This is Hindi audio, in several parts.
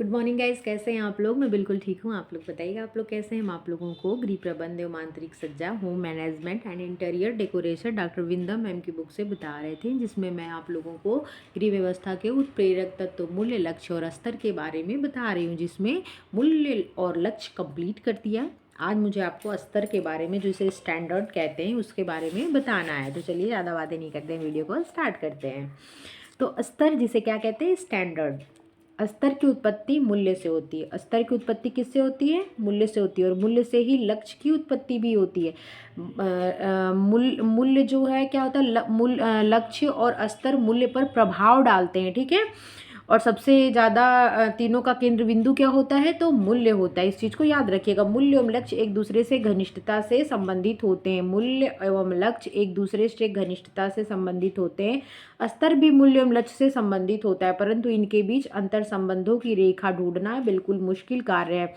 गुड मॉर्निंग गाइस, कैसे हैं आप लोग। मैं बिल्कुल ठीक हूँ। आप लोग बताइएगा आप लोग कैसे हैं। हम आप लोगों को गृह प्रबंध एवं आंतरिक सज्जा, home management and interior decoration doctor Vindam ma'am की बुक से बता रहे थे, जिसमें मैं आप लोगों को गृह व्यवस्था के उत्प्रेरक तत्व, मूल्य, लक्ष्य और स्तर के बारे में बता रही हूँ, जिसमें मूल्य और लक्ष्य कंप्लीट कर दिया। आज मुझे आपको स्तर के बारे में, जिसे स्टैंडर्ड कहते हैं, उसके बारे में बताना है। तो चलिए ज़्यादा बातें नहीं करते हैं, वीडियो को स्टार्ट करते हैं। तो स्तर जिसे क्या कहते हैं, स्टैंडर्ड। स्तर की उत्पत्ति मूल्य से होती है। स्तर की उत्पत्ति किससे होती है, मूल्य से होती है। और मूल्य से ही लक्ष्य की उत्पत्ति भी होती है। मूल्य जो है क्या होता है, लक्ष्य और स्तर मूल्य पर प्रभाव डालते हैं, ठीक है। और सबसे ज़्यादा तीनों का केंद्र बिंदु क्या होता है, तो मूल्य होता है। इस चीज़ को याद रखिएगा। मूल्य एवं लक्ष्य एक दूसरे से घनिष्ठता से संबंधित होते हैं। मूल्य एवं लक्ष्य एक दूसरे से घनिष्ठता से संबंधित होते हैं। स्तर भी मूल्य एवं लक्ष्य से संबंधित होता है, परंतु इनके बीच अंतर संबंधों की रेखा ढूंढना बिल्कुल मुश्किल कार्य है।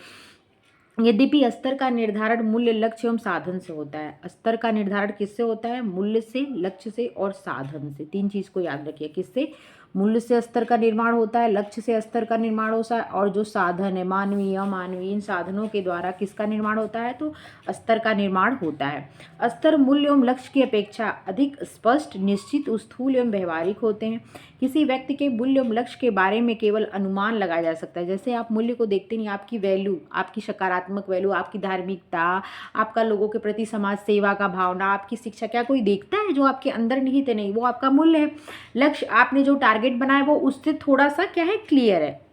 यद्यपि स्तर का निर्धारण मूल्य, लक्ष्य एवं साधन से होता है। स्तर का निर्धारण किससे होता है, मूल्य से, लक्ष्य से और साधन से। तीन चीज को याद रखिए। किससे, मूल्य से स्तर का निर्माण होता है, लक्ष्य से स्तर का निर्माण होता है, और जो साधन है, मानवीय अमानवीय, इन साधनों के द्वारा किसका निर्माण होता है, तो स्तर का निर्माण होता है। स्तर मूल्य एवं लक्ष्य की अपेक्षा अधिक स्पष्ट, निश्चित, स्थूल एवं व्यवहारिक होते हैं। किसी व्यक्ति के मूल्य एवं लक्ष्य के बारे में केवल अनुमान लगाया जा सकता है। जैसे आप मूल्य को देखते नहीं, आपकी वैल्यू, आपकी सकारात्मक वैल्यू, आपकी धार्मिकता, आपका लोगों के प्रति समाज सेवा का भावना, आपकी शिक्षा, क्या कोई देखता है? जो आपके अंदर निहित है, नहीं, वो आपका मूल्य है। लक्ष्य, आपने जो टारगेट बनाया वो उससे थोड़ा सा क्या है, क्लियर है।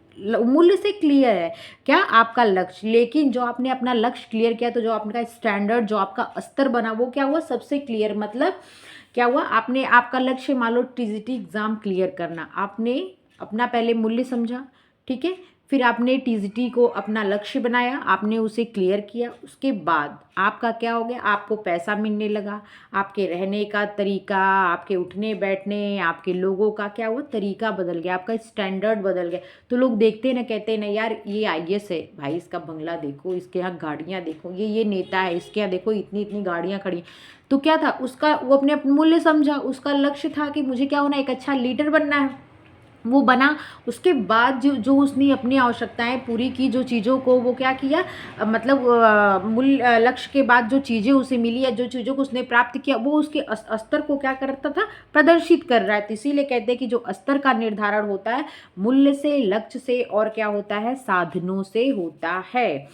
मूल्य से क्लियर है क्या आपका लक्ष्य, लेकिन जो आपने अपना लक्ष्य क्लियर किया, तो जो आपका स्टैंडर्ड, जो आपका स्तर बना, वो क्या हुआ, सबसे क्लियर। मतलब क्या हुआ, आपने, आपका लक्ष्य मान लो टीजीटी एग्जाम क्लियर करना, आपने अपना पहले मूल्य समझा, ठीक है। फिर आपने टीजीटी को अपना लक्ष्य बनाया, आपने उसे क्लियर किया। उसके बाद आपका क्या हो गया, आपको पैसा मिलने लगा, आपके रहने का तरीका, आपके उठने बैठने, आपके लोगों का क्या हुआ, तरीका बदल गया, आपका स्टैंडर्ड बदल गया। तो लोग देखते ना, कहते ना, यार ये आईएएस है भाई, इसका बंगला देखो, इसके यहाँ गाड़ियाँ देखो, ये नेता है, इसके यहाँ देखो इतनी इतनी गाड़ियाँ खड़ी। तो क्या था उसका, वो अपने मूल्य समझा, उसका लक्ष्य था कि मुझे क्या होना, एक अच्छा लीडर बनना है, वो बना। उसके बाद जो जो उसने अपनी आवश्यकताएं पूरी की, जो चीज़ों को वो क्या किया, मतलब मूल्य लक्ष्य के बाद जो चीज़ें उसे मिली या जो चीज़ों को उसने प्राप्त किया, वो उसके स्तर को क्या करता था, प्रदर्शित कर रहा है। तो इसीलिए कहते हैं कि जो स्तर का निर्धारण होता है मूल्य से, लक्ष्य से और क्या होता है, साधनों से होता है।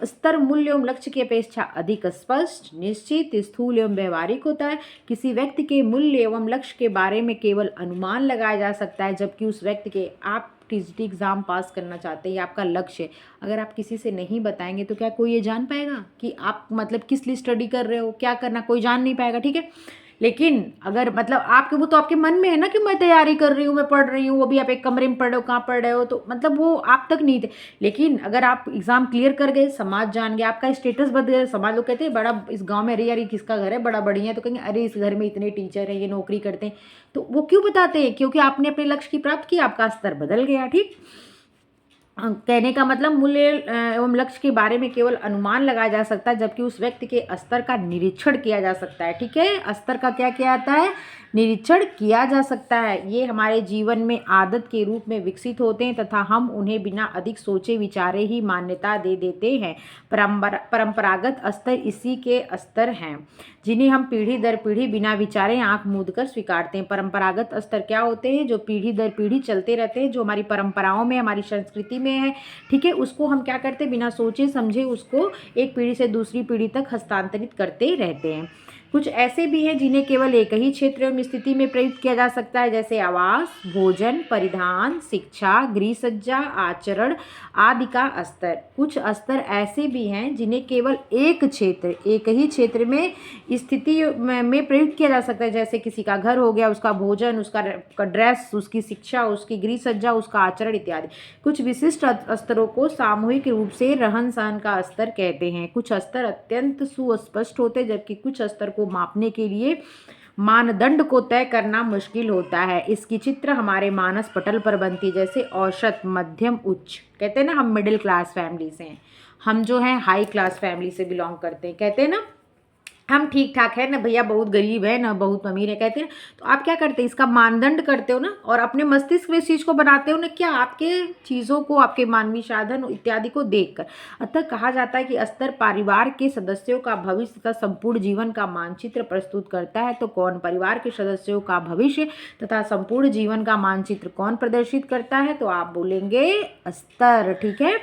स्तर मूल्य एवं लक्ष्य की अपेक्षा अधिक स्पष्ट, निश्चित, स्थूल एवं व्यवहारिक होता है। किसी व्यक्ति के मूल्य एवं लक्ष्य के बारे में केवल अनुमान लगाया जा सकता है, जबकि उस व्यक्ति के, आप टीजीटी एग्जाम पास करना चाहते हैं, ये आपका लक्ष्य है, अगर आप किसी से नहीं बताएंगे तो क्या कोई ये जान पाएगा कि आप मतलब किस लिए स्टडी कर रहे हो, क्या करना, कोई जान नहीं पाएगा, ठीक है। लेकिन अगर मतलब आपके, वो तो आपके मन में है ना कि मैं तैयारी कर रही हूँ, मैं पढ़ रही हूँ, वो भी आप एक कमरे में पढ़ रहे हो, कहाँ पढ़ रहे हो, तो मतलब वो आप तक नहीं थे। लेकिन अगर आप एग्जाम क्लियर कर गए, समाज जान गया, आपका स्टेटस बदल गया, समाज लोग कहते हैं बड़ा इस गांव में, अरे यार ये किसका घर है, बड़ा बढ़िया है, तो कहेंगे अरे इस घर में इतने टीचर हैं, ये नौकरी करते हैं। तो वो क्यों बताते हैं, क्योंकि आपने अपने लक्ष्य की प्राप्त की, आपका स्तर बदल गया, ठीक। कहने का मतलब मूल्य एवं लक्ष्य के बारे में केवल अनुमान लगाया जा सकता है, जबकि उस व्यक्ति के स्तर का निरीक्षण किया जा सकता है, ठीक है। स्तर का क्या किया जाता है, निरीक्षण किया जा सकता है। ये हमारे जीवन में आदत के रूप में विकसित होते हैं तथा हम उन्हें बिना अधिक सोचे विचारे ही मान्यता दे देते हैं। परंपरागत स्तर इसी के स्तर हैं, जिन्हें हम पीढ़ी दर पीढ़ी बिना विचारे आंख मूंद कर स्वीकारते हैं। परंपरागत स्तर क्या होते हैं, जो पीढ़ी दर पीढ़ी चलते रहते हैं, जो हमारी परंपराओं में, हमारी संस्कृति में है, ठीक है। उसको हम क्या करते हैं, बिना सोचे समझे उसको एक पीढ़ी से दूसरी पीढ़ी तक हस्तांतरित करते रहते हैं। कुछ ऐसे भी हैं जिन्हें केवल एक ही क्षेत्र एवं स्थिति में प्रयुक्त किया जा सकता है, जैसे आवास, भोजन, परिधान, शिक्षा, गृह सज्जा, आचरण आदि का स्तर। कुछ स्तर ऐसे भी हैं जिन्हें केवल एक क्षेत्र, एक ही क्षेत्र में स्थिति में प्रयुक्त किया जा सकता है, जैसे किसी का घर हो गया, उसका भोजन, उसका ड्रेस, उसकी शिक्षा, उसकी गृह सज्जा, उसका आचरण इत्यादि। कुछ विशिष्ट स्तरों को सामूहिक रूप से रहन सहन का स्तर कहते हैं। कुछ स्तर अत्यंत सुस्पष्ट होते हैं, जबकि कुछ स्तर को मापने के लिए मानदंड को तय करना मुश्किल होता है। इसकी चित्र हमारे मानस पटल पर बनती है, जैसे औसत, मध्यम, उच्च। कहते हैं ना, हम मिडिल क्लास फैमिली से हैं, हम जो हैं हाई क्लास फैमिली से बिलोंग करते हैं, कहते हैं ना। हम ठीक ठाक है ना भैया, बहुत गरीब है ना बहुत अमीर है कहते हैं, तो आप क्या करते हैं, इसका मानदंड करते हो ना, और अपने मस्तिष्क में इस चीज़ को बनाते हो ना, क्या आपके चीज़ों को, आपके मानवीय साधन इत्यादि को देखकर। अतः कहा जाता है कि स्तर परिवार के सदस्यों का भविष्य तथा संपूर्ण जीवन का मानचित्र प्रस्तुत करता है। तो कौन परिवार के सदस्यों का भविष्य तथा संपूर्ण जीवन का मानचित्र कौन प्रदर्शित करता है, तो आप बोलेंगे स्तर। ठीक है,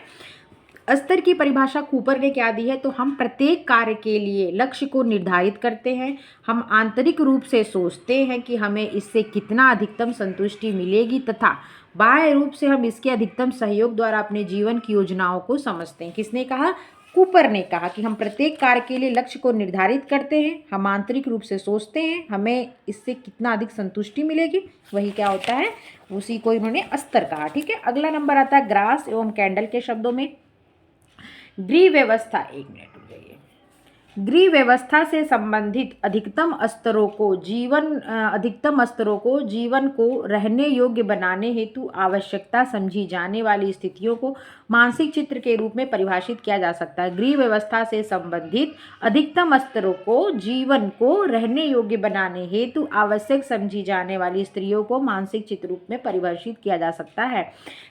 स्तर की परिभाषा कूपर ने क्या दी है, तो हम प्रत्येक कार्य के लिए लक्ष्य को निर्धारित करते हैं। हम आंतरिक रूप से सोचते हैं कि हमें इससे कितना अधिकतम संतुष्टि मिलेगी तथा बाह्य रूप से हम इसके अधिकतम सहयोग द्वारा अपने जीवन की योजनाओं को समझते हैं। किसने कहा, कूपर ने कहा कि हम प्रत्येक कार्य के लिए लक्ष्य को निर्धारित करते हैं, हम आंतरिक रूप से सोचते हैं हमें इससे कितना अधिक संतुष्टि मिलेगी, वही क्या होता है, उसी को इन्होंने स्तर कहा। ठीक है, अगला नंबर आता है ग्रास एवं कैंडल के शब्दों में। गृह व्यवस्था, एक मिनट रुक जाइए। गृह व्यवस्था से संबंधित अधिकतम स्तरों को जीवन को रहने योग्य बनाने हेतु आवश्यकता समझी जाने वाली स्थितियों को मानसिक चित्र के रूप में परिभाषित किया जा सकता है। गृह व्यवस्था से संबंधित अधिकतम स्तरों को जीवन को रहने योग्य बनाने हेतु आवश्यक समझी जाने वाली स्त्रियों को मानसिक चित्र रूप में परिभाषित किया जा सकता है।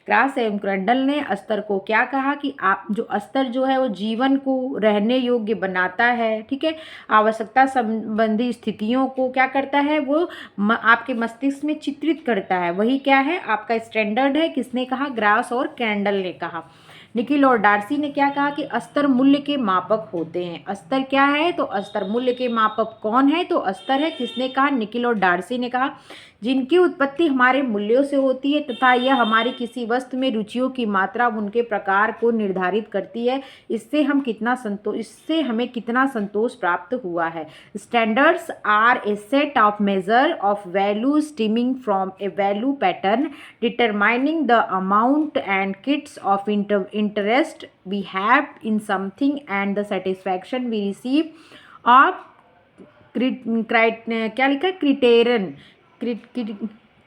ग्रास एवं क्रैंडल ने स्तर को क्या कहा कि आप जो स्तर जो है वो जीवन को रहने योग्य बनाता है। ठीक है, आवश्यकता संबंधी स्थितियों को क्या करता है, वो आपके मस्तिष्क में चित्रित करता है, वही क्या है, आपका स्टैंडर्ड है। किसने कहा, ग्रास और कैंडल ने कहा। निकिल और डार्सी ने क्या कहा कि स्तर मूल्य के मापक होते हैं। स्तर क्या है, तो स्तर मूल्य के मापक कौन है, तो स्तर है। किसने कहा, निकिल और डार्सी ने कहा। जिनकी उत्पत्ति हमारे मूल्यों से होती है तथा यह हमारी किसी वस्तु में रुचियों की मात्रा उनके प्रकार को निर्धारित करती है। इससे हमें कितना संतोष प्राप्त हुआ है। Standards are a set of measure of value stemming from a value pattern determining the amount and kinds of interest we have in something and the satisfaction we receive of क्या लिखा है,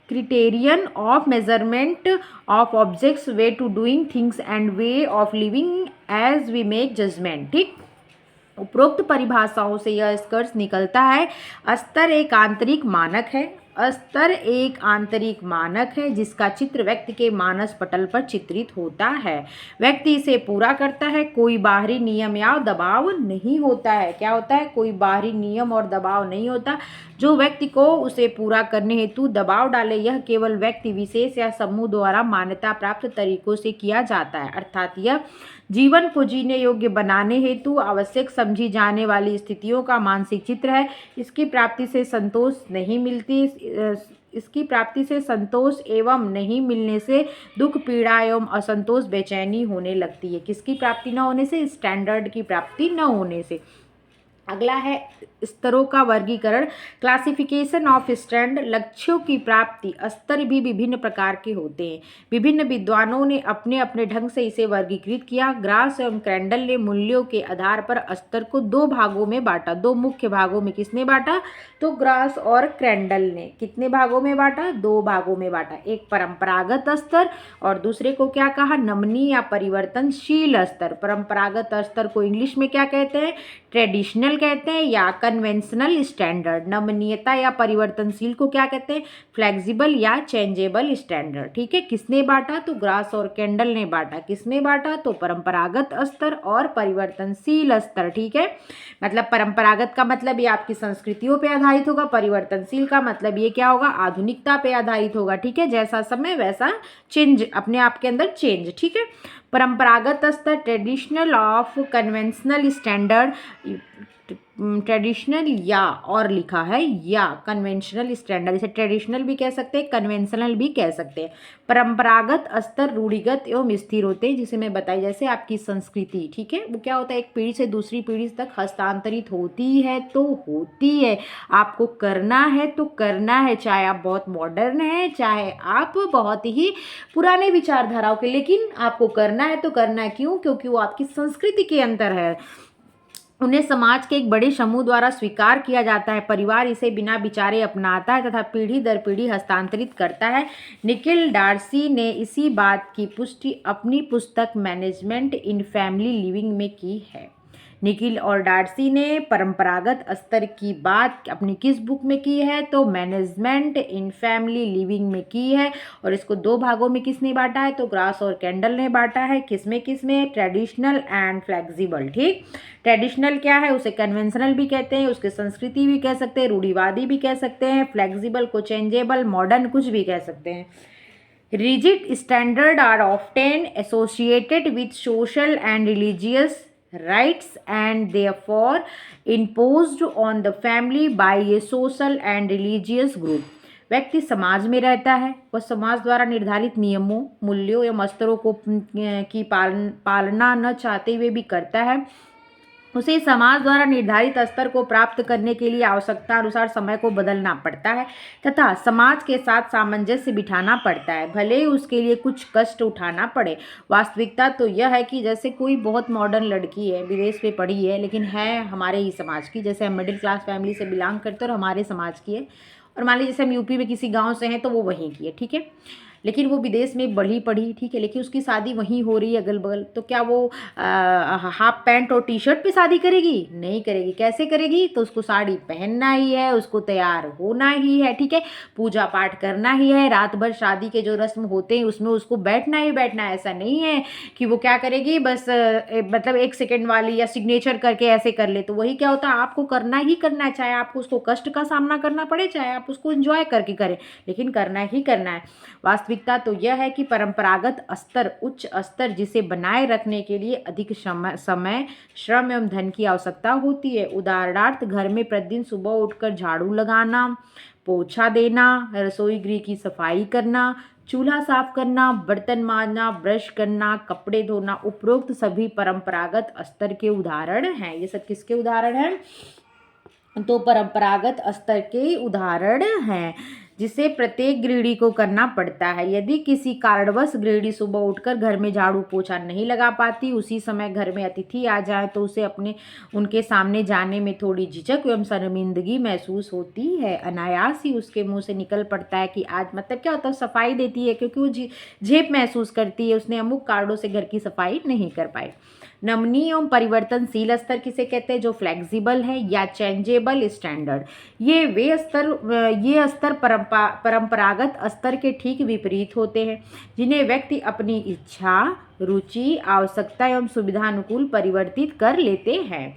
criterion of measurement of objects, way to doing things and way of living as we make judgment। ठीक, उपरोक्त परिभाषाओं से यह निष्कर्ष निकलता है, स्तर एक आंतरिक मानक है। स्तर एक आंतरिक मानक है जिसका चित्र व्यक्ति के मानस पटल पर चित्रित होता है। व्यक्ति इसे पूरा करता है, कोई बाहरी नियम या दबाव नहीं होता है। क्या होता है, कोई बाहरी नियम और दबाव नहीं होता जो व्यक्ति को उसे पूरा करने हेतु दबाव डाले। यह केवल व्यक्ति विशेष या समूह द्वारा मान्यता प्राप्त तरीकों से किया जाता है, अर्थात यह जीवन को जीने योग्य बनाने हेतु आवश्यक समझी जाने वाली स्थितियों का मानसिक चित्र है। इसकी प्राप्ति से संतोष एवं नहीं मिलने से दुख, पीड़ा एवं असंतोष, बेचैनी होने लगती है। किसकी प्राप्ति न होने से, स्टैंडर्ड की प्राप्ति न होने से। अगला है स्तरों का वर्गीकरण, क्लासिफिकेशन ऑफ स्टैंड। लक्ष्यों की प्राप्ति स्तर भी विभिन्न प्रकार के होते हैं। विभिन्न विद्वानों ने अपने अपने ढंग से इसे वर्गीकृत किया। ग्रास एवं क्रैंडल ने मूल्यों के आधार पर स्तर को दो भागों में बांटा, दो मुख्य भागों में। किसने बांटा, तो ग्रास और क्रैंडल ने कितने भागों में बांटा, दो भागों में बांटा। एक परंपरागत स्तर और दूसरे को क्या कहा, नमनीय या परिवर्तनशील स्तर। परंपरागत स्तर को इंग्लिश में क्या कहते हैं, ट्रेडिशनल कहते हैं या कन्वेंशनल स्टैंडर्ड। नमनीयता या परिवर्तनशील को क्या कहते हैं, फ्लेक्सिबल या चेंजेबल स्टैंडर्ड। ठीक है, किसने बांटा, तो ग्रास और कैंडल ने बांटा। किसमें बांटा, तो परंपरागत स्तर और परिवर्तनशील स्तर। ठीक है, मतलब परंपरागत का मतलब ये आपकी संस्कृतियों पे आधारित होगा, परिवर्तनशील का मतलब ये क्या होगा, आधुनिकता पे आधारित होगा। ठीक है, जैसा समय वैसा चेंज, अपने आप के अंदर चेंज। ठीक है, परंपरागत स्तर, traditional of conventional standard, traditional या और लिखा है या कन्वेंशनल स्टैंडर्ड, इसे ट्रेडिशनल भी कह सकते हैं, कन्वेंशनल भी कह सकते हैं। परंपरागत स्तर रूढ़िगत एवं स्थिर होते हैं, जिसे मैं बताई जैसे आपकी संस्कृति। ठीक है, वो क्या होता है, एक पीढ़ी से दूसरी पीढ़ी तक हस्तांतरित होती है तो होती है, आपको करना है तो करना है, चाहे आप बहुत मॉडर्न हैं, चाहे आप बहुत ही पुराने विचारधाराओं के, लेकिन आपको करना है तो करना है। क्यों, क्योंकि वो आपकी संस्कृति के अंदर है, उन्हें समाज के एक बड़े समूह द्वारा स्वीकार किया जाता है। परिवार इसे बिना विचारे अपनाता है तथा पीढ़ी दर पीढ़ी हस्तांतरित करता है। निकिल डार्सी ने इसी बात की पुष्टि अपनी पुस्तक मैनेजमेंट इन फैमिली लिविंग में की है। निखिल और डार्सी ने परंपरागत स्तर की बात अपनी किस बुक में की है, तो मैनेजमेंट इन फैमिली लिविंग में की है। और इसको दो भागों में किसने बांटा है, तो ग्रास और कैंडल ने बांटा है। किसमें किसमें, ट्रेडिशनल एंड फ्लेक्सिबल। ठीक, ट्रेडिशनल क्या है, उसे कन्वेंशनल भी कहते हैं, उसके संस्कृति भी कह सकते हैं, रूढ़िवादी भी कह सकते हैं, फ्लेक्सिबल को चेंजेबल, मॉडर्न कुछ भी कह सकते हैं। Rigid standards are often associated with social and religious rights and therefore imposed on the family by a social and religious group. व्यक्ति समाज में रहता है, वह समाज द्वारा निर्धारित नियमों, मूल्यों एवं स्तरों को की पालना न चाहते हुए भी करता है। उसे समाज द्वारा निर्धारित स्तर को प्राप्त करने के लिए आवश्यकता अनुसार समय को बदलना पड़ता है तथा समाज के साथ सामंजस्य बिठाना पड़ता है, भले ही उसके लिए कुछ कष्ट उठाना पड़े। वास्तविकता तो यह है कि जैसे कोई बहुत मॉडर्न लड़की है, विदेश में पढ़ी है, लेकिन है हमारे ही समाज की, जैसे हम मिडिल क्लास फैमिली से बिलोंग करते हैं और हमारे समाज की है, और मान लीजिए जैसे हम यूपी में किसी गाँव से हैं तो वो वहीं की है, ठीक है, लेकिन वो विदेश में बढ़ी पढ़ी, ठीक है, लेकिन उसकी शादी वहीं हो रही है अगल बगल, तो क्या वो हाफ पैंट और टी शर्ट पे शादी करेगी? नहीं करेगी। कैसे करेगी? तो उसको साड़ी पहनना ही है, उसको तैयार होना ही है, ठीक है, पूजा पाठ करना ही है, रात भर शादी के जो रस्म होते हैं उसमें उसको बैठना ही बैठना है। ऐसा नहीं है कि वो क्या करेगी, बस मतलब 1 सेकेंड वाली या सिग्नेचर करके ऐसे कर ले, तो वही क्या होता है, आपको करना ही करना है, चाहे आपको उसको कष्ट का सामना करना पड़े, चाहे आप उसको एंजॉय करके करें, लेकिन करना ही करना है। वास्तविकता तो यह है कि परंपरागत स्तर, उच्च स्तर, जिसे बनाए रखने के लिए अधिक समय, श्रम एवं धन की आवश्यकता होती है। उदाहरणार्थ, घर में प्रतिदिन सुबह उठकर झाड़ू लगाना, पोछा देना, रसोई गृह की सफाई करना, चूल्हा साफ करना, बर्तन मांजना, ब्रश करना, कपड़े धोना, उपरोक्त सभी परंपरागत स्तर के उदाहरण हैं। ये सब किसके उदाहरण हैं? तो परंपरागत स्तर के उदाहरण हैं, जिसे प्रत्येक गृहिणी को करना पड़ता है। यदि किसी कारणवश गृहिणी सुबह उठकर घर में झाड़ू पोछा नहीं लगा पाती, उसी समय घर में अतिथि आ जाए, तो उसे उनके सामने जाने में थोड़ी झिझक एवं शर्मिंदगी महसूस होती है। अनायास ही उसके मुंह से निकल पड़ता है कि आज, मतलब क्या होता है, सफाई देती है, क्योंकि वो झेप महसूस करती है, उसने अमुक कारणों से घर की सफाई नहीं कर पाई। नमनीय एवं परिवर्तनशील स्तर किसे कहते हैं? जो फ्लेक्सिबल है या चेंजेबल स्टैंडर्ड। ये स्तर परंपरागत स्तर के ठीक विपरीत होते हैं, जिन्हें व्यक्ति अपनी इच्छा, रुचि, आवश्यकता एवं सुविधानुकूल परिवर्तित कर लेते हैं।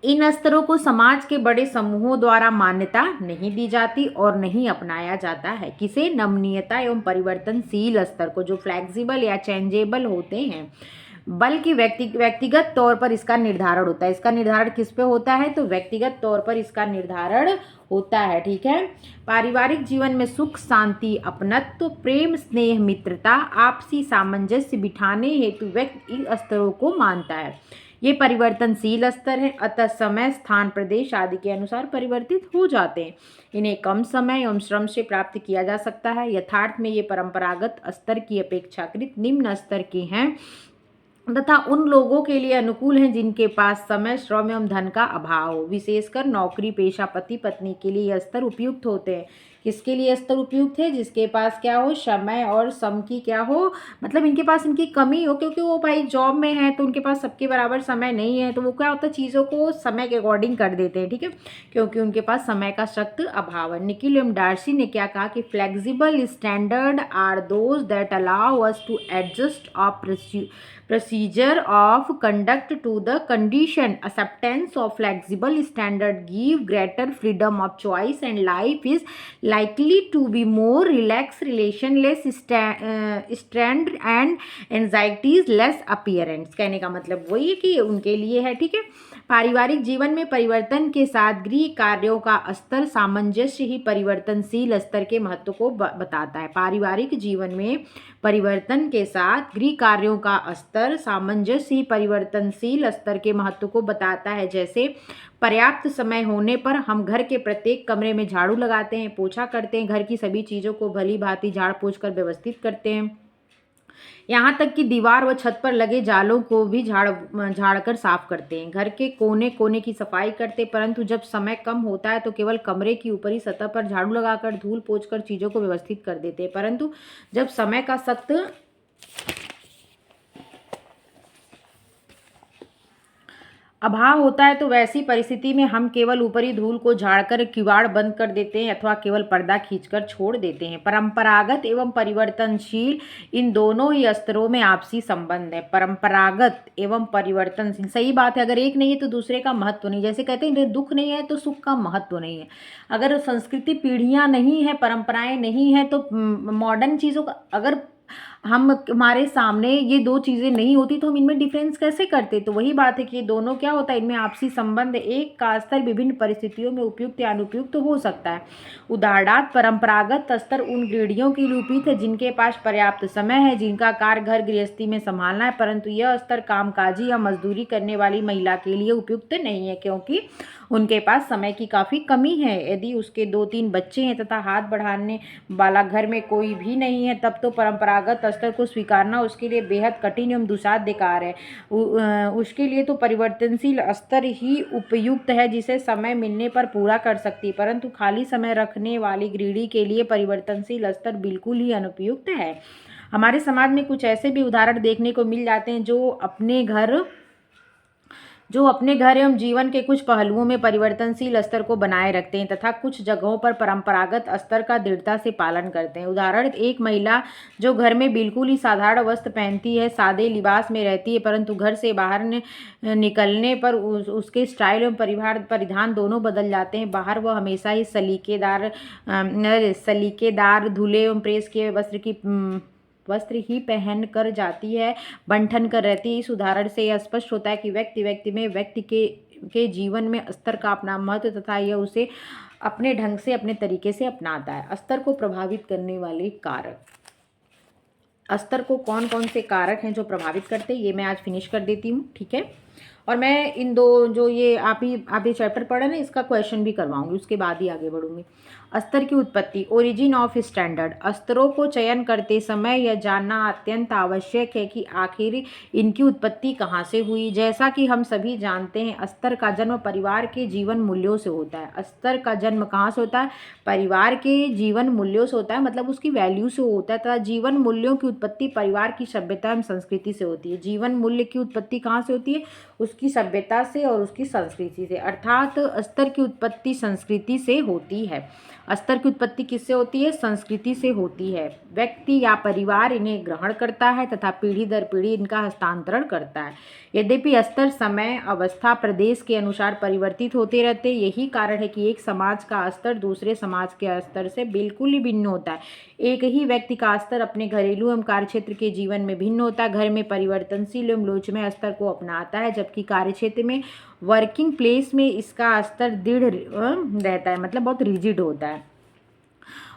इन स्तरों को समाज के बड़े समूहों द्वारा मान्यता नहीं दी जाती और नहीं अपनाया जाता है। किसे? नमनीयता एवं परिवर्तनशील स्तर को, जो फ्लेक्सिबल या चेंजेबल होते हैं, बल्कि व्यक्तिगत तौर पर इसका निर्धारण होता है। इसका निर्धारण किस पे होता है? तो व्यक्तिगत तौर पर इसका निर्धारण होता है, ठीक है। पारिवारिक जीवन में सुख, शांति, अपनत्व, प्रेम, स्नेह, मित्रता, आपसी सामंजस्य बिठाने हेतु व्यक्ति इन स्तरों को मानता है। ये परिवर्तनशील स्तर है, अतः समय, स्थान, प्रदेश आदि के अनुसार परिवर्तित हो जाते हैं। इन्हें कम समय एवं श्रम से प्राप्त किया जा सकता है। यथार्थ में ये परंपरागत स्तर की अपेक्षाकृत निम्न स्तर के हैं तथा उन लोगों के लिए अनुकूल हैं जिनके पास समय, श्रम एवं धन का अभाव हो। विशेषकर नौकरी पेशा पति पत्नी के लिए यह स्तर उपयुक्त होते हैं। किसके लिए स्तर उपयुक्त है? जिसके पास क्या हो, समय और श्रम की क्या हो, मतलब इनके पास इनकी कमी हो, क्योंकि वो भाई जॉब में है तो उनके पास सबके बराबर समय नहीं है, तो वो क्या होता है, चीज़ों को समय के अकॉर्डिंग कर देते हैं, ठीक है, क्योंकि उनके पास समय का सख्त अभाव है। निखिल एवं डार्सी ने क्या कहा कि flexible standard are those that allow us to adjust of procedure of conduct to the condition. Acceptance of flexible standard give greater freedom of choice and life is likely to be more relaxed, relationless, strained and anxieties less appearance। कहने का मतलब वही है कि उनके लिए है, ठीक है। पारिवारिक जीवन में परिवर्तन के साथ गृह कार्यों का स्तर सामंजस्य ही परिवर्तनशील स्तर के महत्व को बताता है। पारिवारिक जीवन में परिवर्तन के साथ गृह कार्यों का स्तर सामंजस्य ही परिवर्तनशील स्तर के महत्व को बताता है। जैसे पर्याप्त समय होने पर हम घर के प्रत्येक कमरे में झाड़ू लगाते हैं, पोछा करते हैं, घर की सभी चीज़ों को भली भांति झाड़ पोंछ कर व्यवस्थित करते हैं, यहाँ तक कि दीवार व छत पर लगे जालों को भी झाड़ कर साफ करते हैं। घर के कोने कोने की सफाई करते हैं, परंतु जब समय कम होता है तो केवल कमरे की ऊपरी सतह पर झाड़ू लगाकर धूल पोंछ कर चीज़ों को व्यवस्थित कर देते हैं। परंतु जब समय का सख्त अभाव होता है तो वैसी परिस्थिति में हम केवल ऊपरी धूल को झाड़कर किवाड़ बंद कर देते हैं अथवा केवल पर्दा खींचकर छोड़ देते हैं। परंपरागत एवं परिवर्तनशील, इन दोनों ही स्तरों में आपसी संबंध है। परंपरागत एवं परिवर्तनशील, सही बात है। अगर एक नहीं है तो दूसरे का महत्व नहीं। जैसे कहते हैं दुख नहीं है तो सुख का महत्व नहीं है। अगर संस्कृति पीढ़ियां नहीं है, परंपराएं नहीं है, तो मॉडर्न चीज़ों का अगर हम हमारे सामने ये दो चीज़ें नहीं होती तो हम इनमें डिफरेंस कैसे करते। तो वही बात है कि ये दोनों क्या होता है, इनमें आपसी संबंध। एक का स्तर विभिन्न परिस्थितियों में उपयुक्त या अनुपयुक्त तो हो सकता है। उदाहरणार्थ, परंपरागत स्तर उन गृहिणियों के लिए उपयुक्त है जिनके पास पर्याप्त समय है, जिनका कार्य घर गृहस्थी में संभालना है, परंतु यह स्तर कामकाजी या मजदूरी करने वाली महिला के लिए उपयुक्त नहीं है, क्योंकि उनके पास समय की काफ़ी कमी है। यदि उसके 2-3 बच्चे हैं तथा हाथ बढ़ाने वाला घर में कोई भी नहीं है, तब तो परंपरागत स्तर को स्वीकारना उसके लिए बेहद कठिन एवं दुसाध्य कार्य है। उसके लिए तो परिवर्तनशील स्तर ही उपयुक्त है, जिसे समय मिलने पर पूरा कर सकती है, परंतु खाली समय रखने वाली गृहिणी के लिए परिवर्तनशील स्तर बिल्कुल ही अनुपयुक्त है। हमारे समाज में कुछ ऐसे भी उदाहरण देखने को मिल जाते हैं जो अपने घर एवं जीवन के कुछ पहलुओं में परिवर्तनशील स्तर को बनाए रखते हैं तथा कुछ जगहों पर परंपरागत स्तर का दृढ़ता से पालन करते हैं। उदाहरण, एक महिला जो घर में बिल्कुल ही साधारण वस्त्र पहनती है, सादे लिबास में रहती है, परंतु घर से बाहर निकलने पर उसके स्टाइल एवं परिधान दोनों बदल जाते हैं। बाहर वह हमेशा ही सलीकेदार धुले एवं प्रेस किए वस्त्र ही पहन कर जाती है, बंठन कर रहती है। इस उदाहरण से यह स्पष्ट होता है कि व्यक्ति के जीवन में स्तर का अपना महत्व तथा यह उसे अपने ढंग से, अपने तरीके से अपनाता है। स्तर को प्रभावित करने वाले कारक, स्तर को कौन कौन से कारक हैं जो प्रभावित करते हैं, ये मैं आज फिनिश कर देती हूँ, ठीक है। और मैं इन दो जो ये आप ये चैप्टर पढ़े ना, इसका क्वेश्चन भी करवाऊंगी, उसके बाद ही आगे बढ़ूंगी। स्तर की उत्पत्ति, ओरिजिन ऑफ स्टैंडर्ड। स्तरों को चयन करते समय यह जानना अत्यंत आवश्यक है कि आखिर इनकी उत्पत्ति कहाँ से हुई। जैसा कि हम सभी जानते हैं, स्तर का जन्म परिवार के जीवन मूल्यों से होता है। स्तर का जन्म कहाँ से होता है? परिवार के जीवन मूल्यों से होता है, मतलब उसकी वैल्यू से होता है, तथा जीवन मूल्यों की उत्पत्ति परिवार की सभ्यता एवं संस्कृति से होती है। जीवन मूल्य की उत्पत्ति कहाँ से होती है? उसकी सभ्यता से और उसकी संस्कृति से, अर्थात स्तर की उत्पत्ति संस्कृति से होती है। स्तर की उत्पत्ति किससे होती है? संस्कृति से होती है। व्यक्ति या परिवार इन्हें ग्रहण करता है तथा पीढ़ी दर पीढ़ी इनका हस्तांतरण करता है। यद्यपि स्तर समय, अवस्था, प्रदेश के अनुसार परिवर्तित होते रहते, यही कारण है कि एक समाज का स्तर दूसरे समाज के स्तर से बिल्कुल ही भिन्न होता है। एक ही व्यक्ति का स्तर अपने घरेलू एवं कार्यक्षेत्र के जीवन में भिन्न होता है। घर में परिवर्तनशील एवं लोचमय स्तर को अपनाता है, जबकि कार्यक्षेत्र में, वर्किंग प्लेस में इसका स्तर दृढ़ रहता है, मतलब बहुत रिजिड होता है।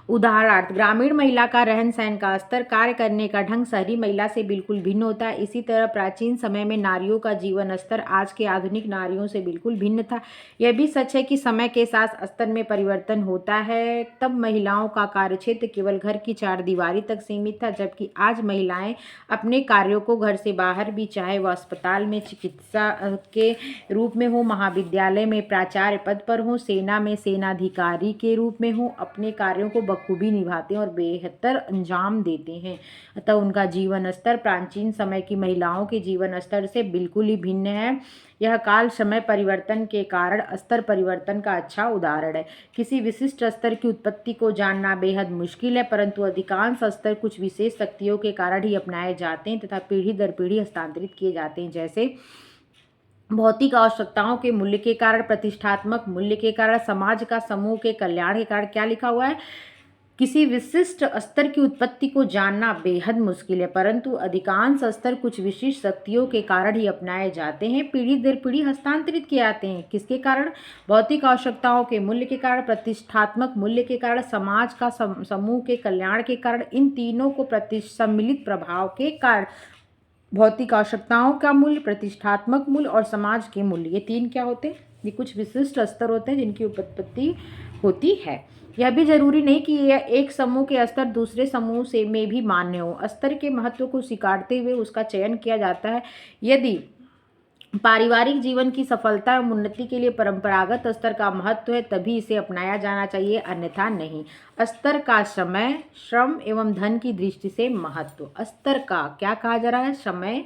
उदाहरणार्थ, ग्रामीण महिला का रहन सहन का स्तर, कार्य करने का ढंग शहरी महिला से बिल्कुल भिन्न होता है। इसी तरह प्राचीन समय में नारियों का जीवन स्तर आज के आधुनिक नारियों से बिल्कुल भिन्न था। यह भी सच है कि समय के साथ स्तर में परिवर्तन होता है। तब महिलाओं का कार्यक्षेत्र केवल घर की चार दीवारी तक सीमित था, जबकि आज महिलाएं अपने कार्यों को घर से बाहर भी, चाहे वह अस्पताल में चिकित्सा के रूप में हो, महाविद्यालय में प्राचार्य पद पर हो, सेना में सेनाधिकारी के रूप में हो, अपने कार्यों को बखूबी निभाते हैं और बेहतर अंजाम देते हैं। अतः उनका जीवन स्तर प्राचीन समय की महिलाओं के जीवन स्तर से बिल्कुल ही भिन्न है। यह काल समय परिवर्तन के कारण स्तर परिवर्तन का अच्छा उदाहरण है। किसी विशिष्ट स्तर की उत्पत्ति को जानना बेहद मुश्किल है, परंतु अधिकांश स्तर कुछ विशेष शक्तियों के कारण ही अपनाए जाते हैं तथा पीढ़ी दर पीढ़ी हस्तांतरित किए जाते हैं। जैसे भौतिक आवश्यकताओं के मूल्य के कारण, प्रतिष्ठात्मक मूल्य के कारण, समाज का समूह के कल्याण के कारण। क्या लिखा हुआ है? किसी विशिष्ट स्तर की उत्पत्ति को जानना बेहद मुश्किल है, परंतु अधिकांश स्तर कुछ विशिष्ट शक्तियों के कारण ही अपनाए जाते हैं, पीढ़ी दर पीढ़ी हस्तांतरित किए जाते हैं। किसके कारण? भौतिक आवश्यकताओं के मूल्य के कारण, प्रतिष्ठात्मक मूल्य के कारण, समाज का समूह के कल्याण के कारण। इन तीनों को सम्मिलित प्रभाव के कारण, भौतिक आवश्यकताओं का मूल्य, प्रतिष्ठात्मक मूल्य और समाज के मूल्य, ये तीन क्या होते हैं? ये कुछ विशिष्ट स्तर होते हैं जिनकी उत्पत्ति होती है। यह भी जरूरी नहीं कि यह एक समूह के स्तर दूसरे समूह से में भी मान्य हो। स्तर के महत्व को स्वीकारते हुए उसका चयन किया जाता है। यदि पारिवारिक जीवन की सफलता एवं उन्नति के लिए परंपरागत स्तर का महत्व है, तभी इसे अपनाया जाना चाहिए, अन्यथा नहीं। स्तर का समय, श्रम एवं धन की दृष्टि से महत्व। स्तर का क्या कहा जा रहा है? समय,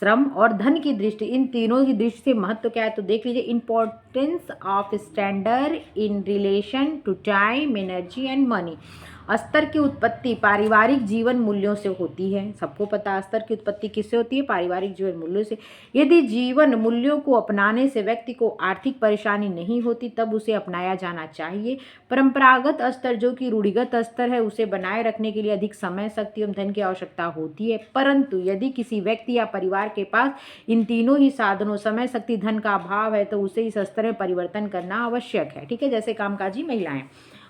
श्रम और धन की दृष्टि, इन तीनों की दृष्टि से महत्व क्या है तो देख लीजिए। Importance of standard in relation to time, energy and money. स्तर की उत्पत्ति पारिवारिक जीवन मूल्यों से होती है, सबको पता है स्तर की उत्पत्ति किससे होती है, पारिवारिक जीवन मूल्यों से। यदि जीवन मूल्यों को अपनाने से व्यक्ति को आर्थिक परेशानी नहीं होती तब उसे अपनाया जाना चाहिए। परंपरागत स्तर जो कि रूढ़िगत स्तर है, उसे बनाए रखने के लिए अधिक समय, शक्ति एवं धन की आवश्यकता होती है। परंतु यदि किसी व्यक्ति या परिवार के पास इन तीनों ही साधनों, समय, शक्ति, धन का अभाव है तो उसे इस स्तर में परिवर्तन करना आवश्यक है। ठीक है, जैसे कामकाजी महिलाएं।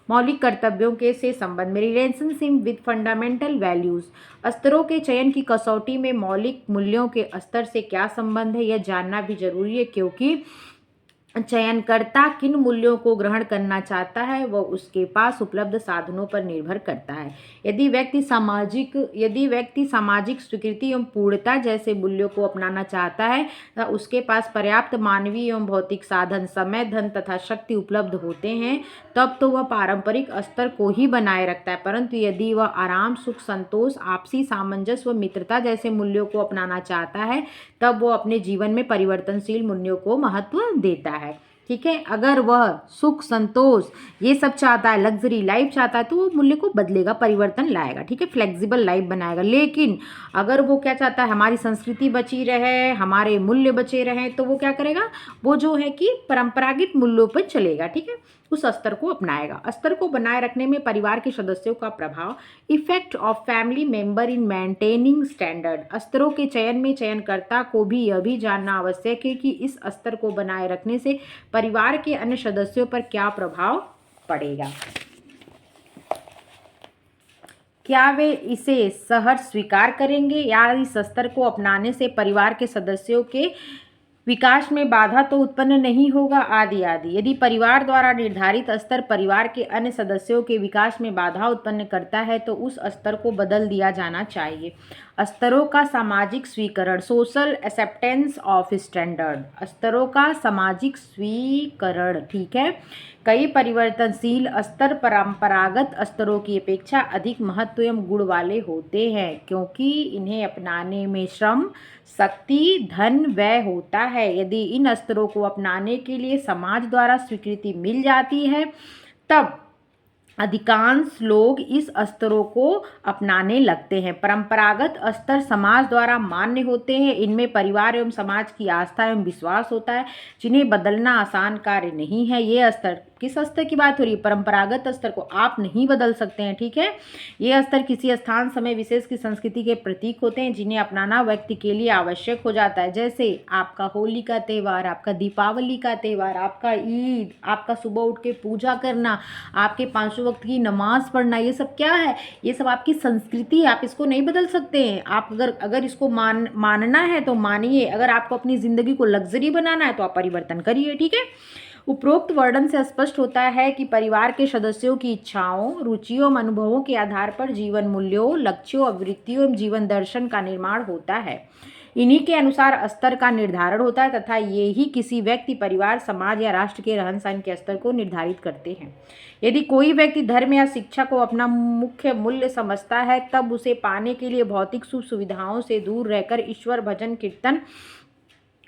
मौलिक कर्तव्यों के से संबंध में, रिलेशनशिप विद फंडामेंटल वैल्यूज। स्तरों के चयन की कसौटी में मौलिक मूल्यों के स्तर से क्या संबंध है, यह जानना भी जरूरी है, क्योंकि चयनकर्ता किन मूल्यों को ग्रहण करना चाहता है वह उसके पास उपलब्ध साधनों पर निर्भर करता है। यदि व्यक्ति सामाजिक स्वीकृति एवं पूर्णता जैसे मूल्यों को अपनाना चाहता है तो उसके पास पर्याप्त मानवीय एवं भौतिक साधन, समय, धन तथा शक्ति उपलब्ध होते हैं, तब तो वह पारंपरिक स्तर को ही बनाए रखता है। परंतु यदि वह आराम, सुख, संतोष, आपसी सामंजस्य व मित्रता जैसे मूल्यों को अपनाना चाहता है तब वो अपने जीवन में परिवर्तनशील मूल्यों को महत्व देता है। ठीक है, अगर वह सुख, संतोष ये सब चाहता है, लग्जरी लाइफ चाहता है, तो वो मूल्य को बदलेगा, परिवर्तन लाएगा। ठीक है, फ्लेक्सिबल लाइफ बनाएगा। लेकिन अगर वो क्या चाहता है, हमारी संस्कृति बची रहे, हमारे मूल्य बचे रहें, तो वो क्या करेगा, वो जो है कि परंपरागत मूल्यों पर चलेगा। ठीक है, उस स्तर को अपनाएगा। स्तर को बनाए रखने में परिवार के सदस्यों का प्रभाव, effect of family member in maintaining standard. स्तरों के चयन में चयनकर्ता को भी यह भी जानना आवश्यक है कि इस स्तर को बनाए रखने से परिवार के अन्य सदस्यों पर क्या प्रभाव पड़ेगा। क्या वे इसे सहर्ष स्वीकार करेंगे या इस स्तर को अपनाने से परिवार के सदस्यों के विकास में बाधा तो उत्पन्न नहीं होगा, आदि आदि। यदि परिवार द्वारा निर्धारित स्तर परिवार के अन्य सदस्यों के विकास में बाधा उत्पन्न करता है तो उस स्तर को बदल दिया जाना चाहिए। स्तरों का सामाजिक स्वीकरण, सोशल एक्सेप्टेंस ऑफ स्टैंडर्ड। स्तरों का सामाजिक स्वीकरण। ठीक है, कई परिवर्तनशील स्तर परंपरागत स्तरों की अपेक्षा अधिक महत्व एवं गुण वाले होते हैं, क्योंकि इन्हें अपनाने में श्रम, शक्ति, धन व्यय होता है। यदि इन स्तरों को अपनाने के लिए समाज द्वारा स्वीकृति मिल जाती है तब अधिकांश लोग इस स्तरों को अपनाने लगते हैं। परंपरागत स्तर समाज द्वारा मान्य होते हैं, इनमें परिवार एवं समाज की आस्था एवं विश्वास होता है, जिन्हें बदलना आसान कार्य नहीं है। ये स्तर, किस स्तर की बात हो रही है, परंपरागत स्तर को आप नहीं बदल सकते हैं। ठीक है, ये स्तर किसी स्थान, समय विशेष की संस्कृति के प्रतीक होते हैं जिन्हें अपनाना व्यक्ति के लिए आवश्यक हो जाता है। जैसे आपका होली का त्यौहार, आपका दीपावली का त्यौहार, आपका ईद, आपका सुबह उठ के पूजा करना, आपके 5 वक्त की नमाज पढ़ना, ये सब क्या है, ये सब आपकी संस्कृति है, आप इसको नहीं बदल सकते हैं। आप अगर इसको मानना है तो मानिए, अगर आपको अपनी ज़िंदगी को लग्जरी बनाना है तो आप परिवर्तन करिए। ठीक है, उपरोक्त वर्णन से स्पष्ट होता है कि परिवार के सदस्यों की इच्छाओं, रुचियों एवं अनुभवों के आधार पर जीवन मूल्यों, लक्ष्यों, अभिवृत्तियों एवं जीवन दर्शन का निर्माण होता है। इन्हीं के अनुसार स्तर का निर्धारण होता है तथा ये ही किसी व्यक्ति, परिवार, समाज या राष्ट्र के रहन सहन के स्तर को निर्धारित करते हैं। यदि कोई व्यक्ति धर्म या शिक्षा को अपना मुख्य मूल्य समझता है तब उसे पाने के लिए भौतिक सुख सुविधाओं से दूर रहकर ईश्वर भजन कीर्तन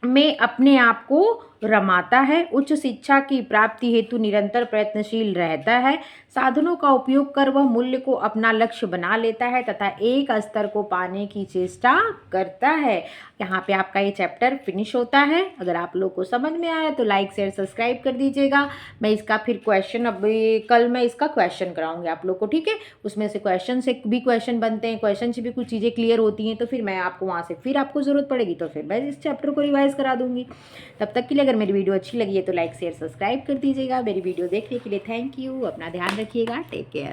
में अपने आप को रमाता है। उच्च शिक्षा की प्राप्ति हेतु निरंतर प्रयत्नशील रहता है। साधनों का उपयोग कर वह मूल्य को अपना लक्ष्य बना लेता है तथा एक स्तर को पाने की चेष्टा करता है। यहाँ पे आपका ये चैप्टर फिनिश होता है। अगर आप लोग को समझ में आया तो लाइक, शेयर, सब्सक्राइब कर दीजिएगा। मैं इसका फिर क्वेश्चन, अब कल मैं इसका क्वेश्चन कराऊंगी आप लोग को। ठीक है, उसमें से क्वेश्चन से भी क्वेश्चन बनते हैं, क्वेश्चन से भी कुछ चीज़ें क्लियर होती हैं, तो फिर मैं आपको वहाँ से फिर आपको ज़रूरत पड़ेगी तो फिर मैं इस चैप्टर को रिवाइज करा दूंगी। तब तक के लिए अगर मेरी वीडियो अच्छी लगी है तो लाइक, शेयर, सब्सक्राइब कर दीजिएगा। मेरी वीडियो देखने के लिए थैंक यू। अपना ध्यान रखिएगा। Take care.